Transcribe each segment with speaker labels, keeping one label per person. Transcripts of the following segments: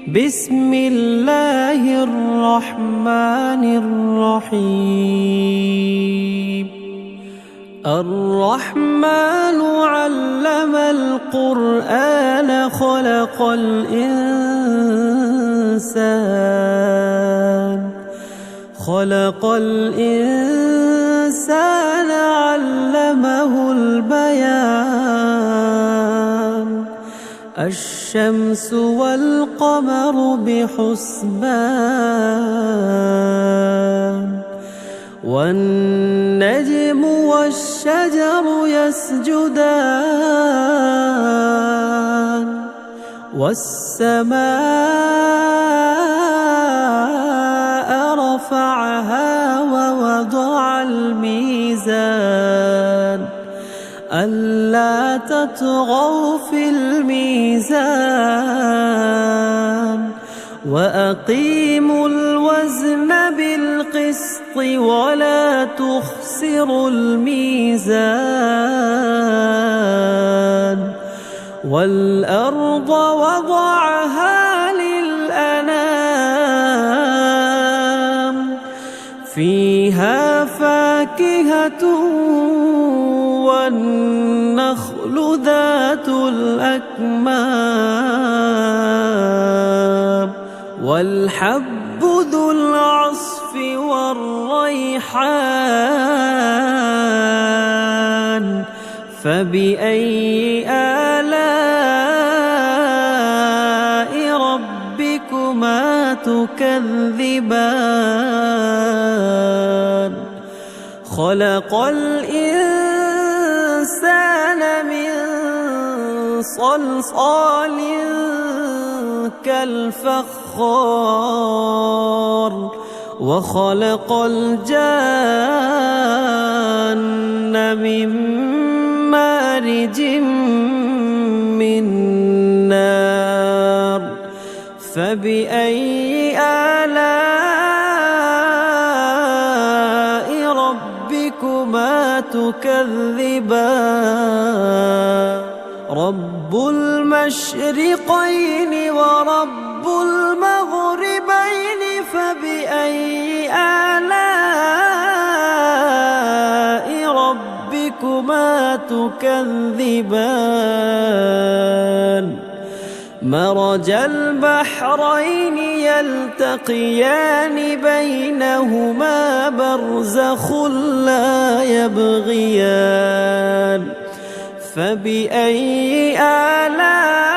Speaker 1: بسم الله الرحمن الرحيم. الرحمن علم القرآن خلق الإنسان علمه البيان. الشمس والقمر بحسبان والنجم والشجر يسجدان والسماء رفعها ووضع الميزان ألا تطغوا في الميزان وأقيموا الوزن بالقسط ولا تخسروا الميزان. والأرض وضعها للأنام فيها فاكهة والنخل ذات الأكمام والحب ذو العصف والريحان. فبأي آلاء ربكما تكذبان؟ خلق الإنسان من صلصال كالفخار وخلق الجان من مارج من نار. فبأي آلاء ربكما تكذبان؟ رب المشرقين ورب المغربين فبأي آلاء ربكما تكذبان؟ مرج البحرين يلتقيان بينهما برزخ لا يبغيان. فبأي آلاء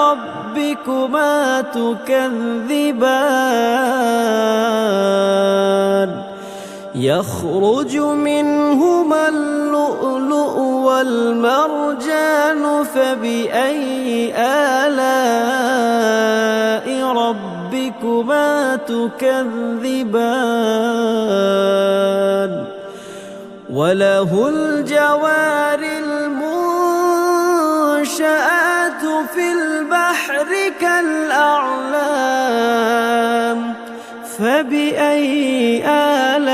Speaker 1: ربكما تكذبان؟ يخرج منهما اللؤلؤ والمرجان فبأي آلاء ربكما تكذبان؟ وله الجوار المنشآت في البحر كالأعلام. فبأي آلاء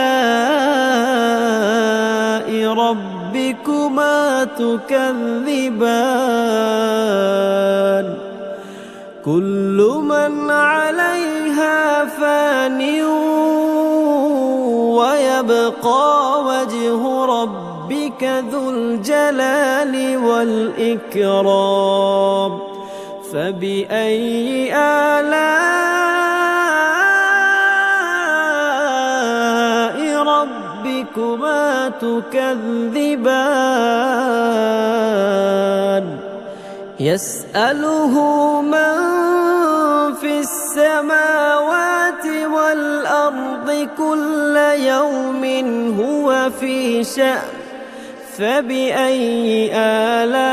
Speaker 1: ربكما تكذبان؟ كل من عليها فان ويبقى وجه ربك ذو الجلال والإكرام. فبأي آلاء ربكما تكذبان؟ يسأله من في السماوات والأرض كل يوم هو في شأن. فبأي آلاء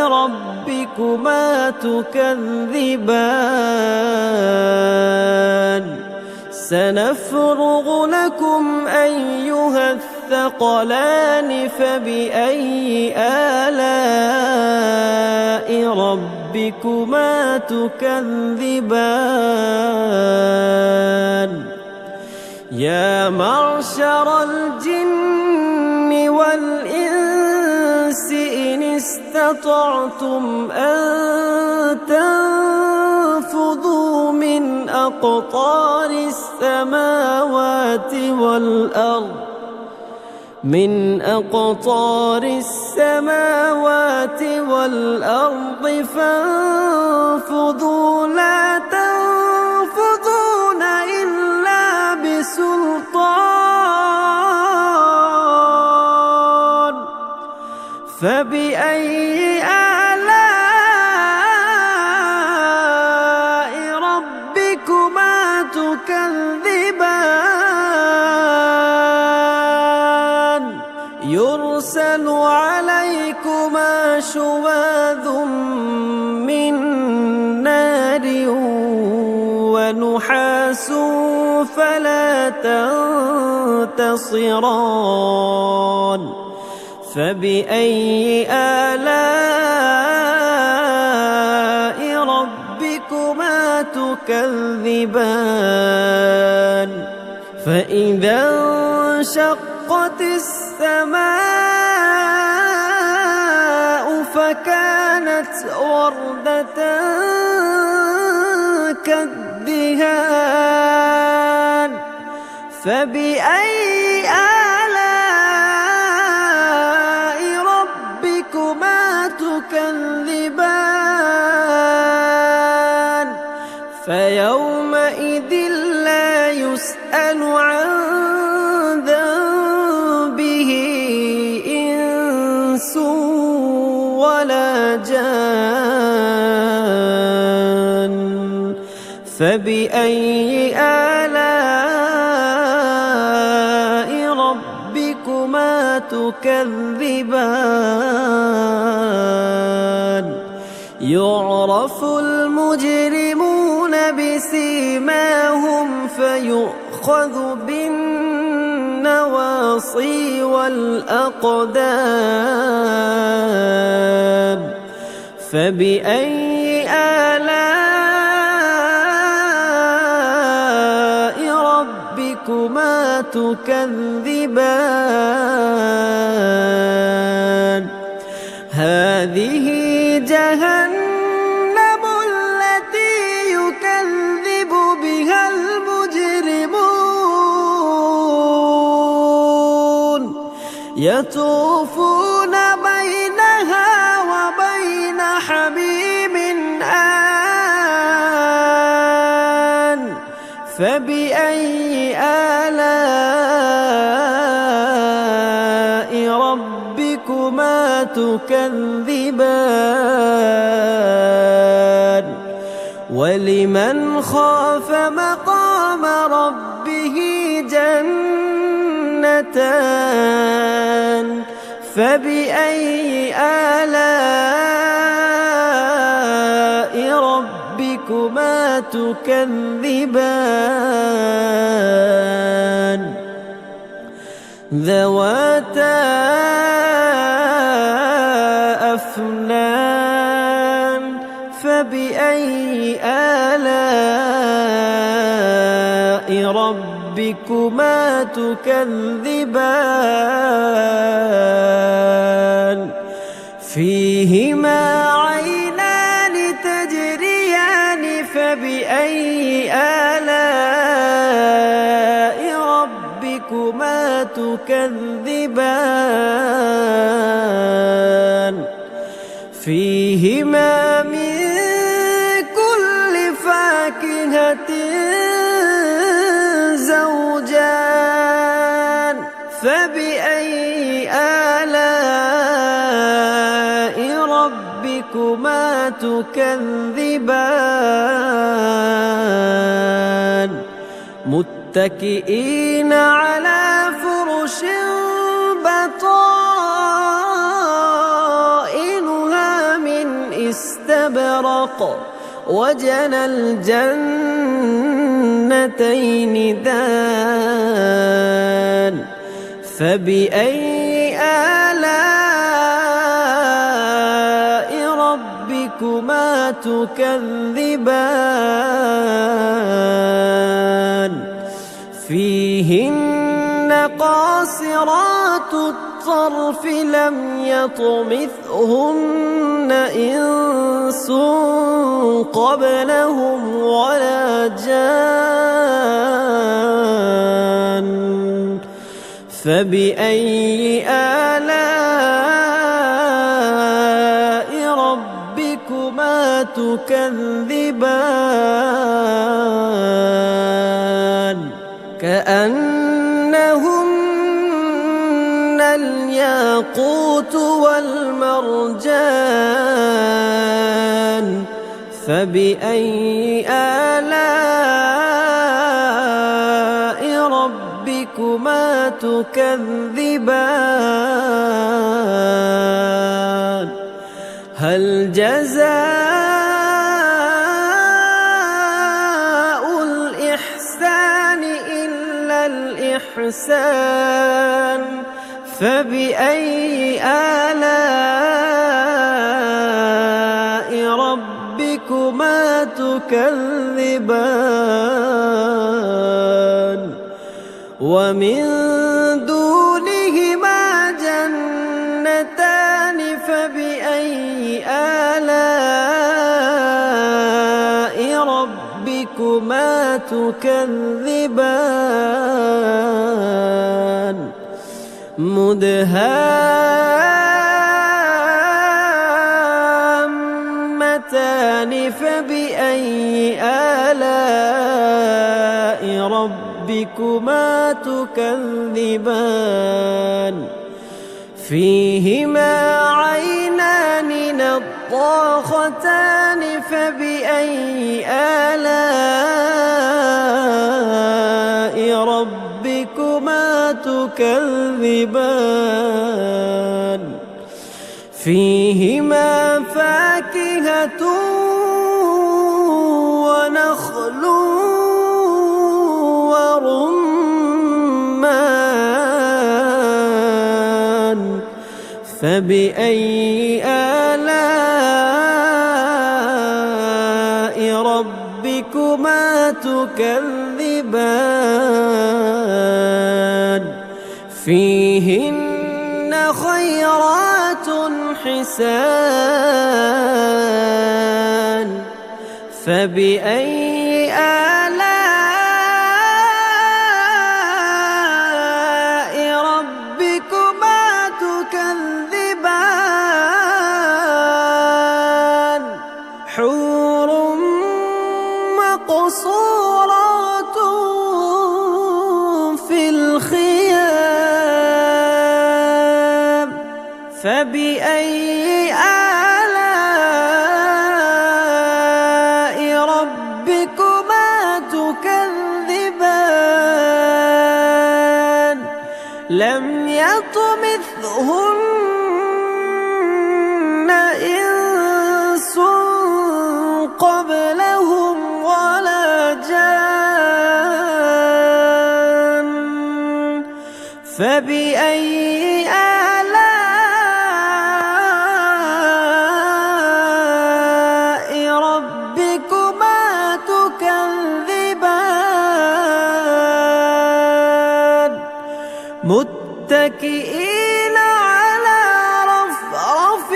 Speaker 1: ربكما تكذبان؟ سنفرغ لكم أيها الثقلان. فبأي آلاء ربكما تكذبان؟ يا معشر الجن والإنس استطعتم أن تنفذوا من أقطار السماوات والأرض فانفذوا لا تنفذون إلا بسلطان فبأي آلاء ربكما تكذبان يرسل عليكما شواظ من نار ونحاس فلا تنتصران فبأي آلاء ربكما تكذبان فإذا انشقت السماء فكانت وردة كالدهان فبأي آلاء ربكما تكذبان فيومئذ لا يسأل عن ذنبه إنس ولا جان فبأي آلاء ربكما تكذبان يعرف المجرمون بسيماهم فيؤخذ بالنواصي والأقدام فبأي آلاء ربكما تكذبان هذه جهنم التي يكذب بها المجرمون يطوفون بينها وبين حميم آن فبأي آلاء ربكما تكذبان ولمن خاف مقام ربه جنتان فبأي آلاء ربكما تكذبان ذواتا أفنان فبأي آلاء ربكما تكذبان فيهما عينان تجريان فبأي آلاء ربكما تكذبان فيهما من كل فاكهة زوجان فبأي آلاء ربكما تكذبان متكئين على فرش بطائنها من استبرق وجنى الجنتين دان فبأي آلاء ربكما تكذبان فيهن قاصرات الطرف الصرف لم يطمثهن إنس قبلهم ولا جان فبأي آلاء ربكما تكذبان كأنهن الياقوت والمرجان فبأي آلاء ربكما تكذبان هل جزاء الإحسان إلا الإحسان فبأي آلاء ربكما تكذبان ومن دونهما جنتان فبأي آلاء ربكما تكذبان مدهامتان فبأي آلاء ربكما تكذبان فيهما عينان نضاختان فبأي آلاء ربكما تكذبان فيهما فاكهة ونخل ورمان فبأي آلاء ربكما تكذبان فيهن خيرات حسان فبأي آلاء ربكما تكذبان حور مقصورات في الخيام فبأي آلاء ربكما تكذبان لم يطمثهن إنس قبلهم ولا جان فبأي آلاء ربكما تكذبان متكئين على رفرف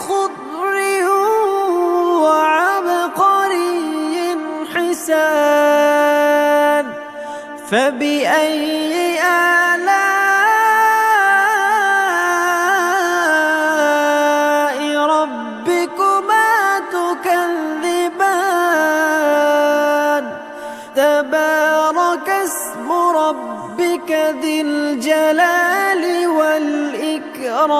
Speaker 1: خضر وعبقري حسان فبأي آلاء ربكما تكذبان تبارك اسم ربك ذي الجلال والإكرام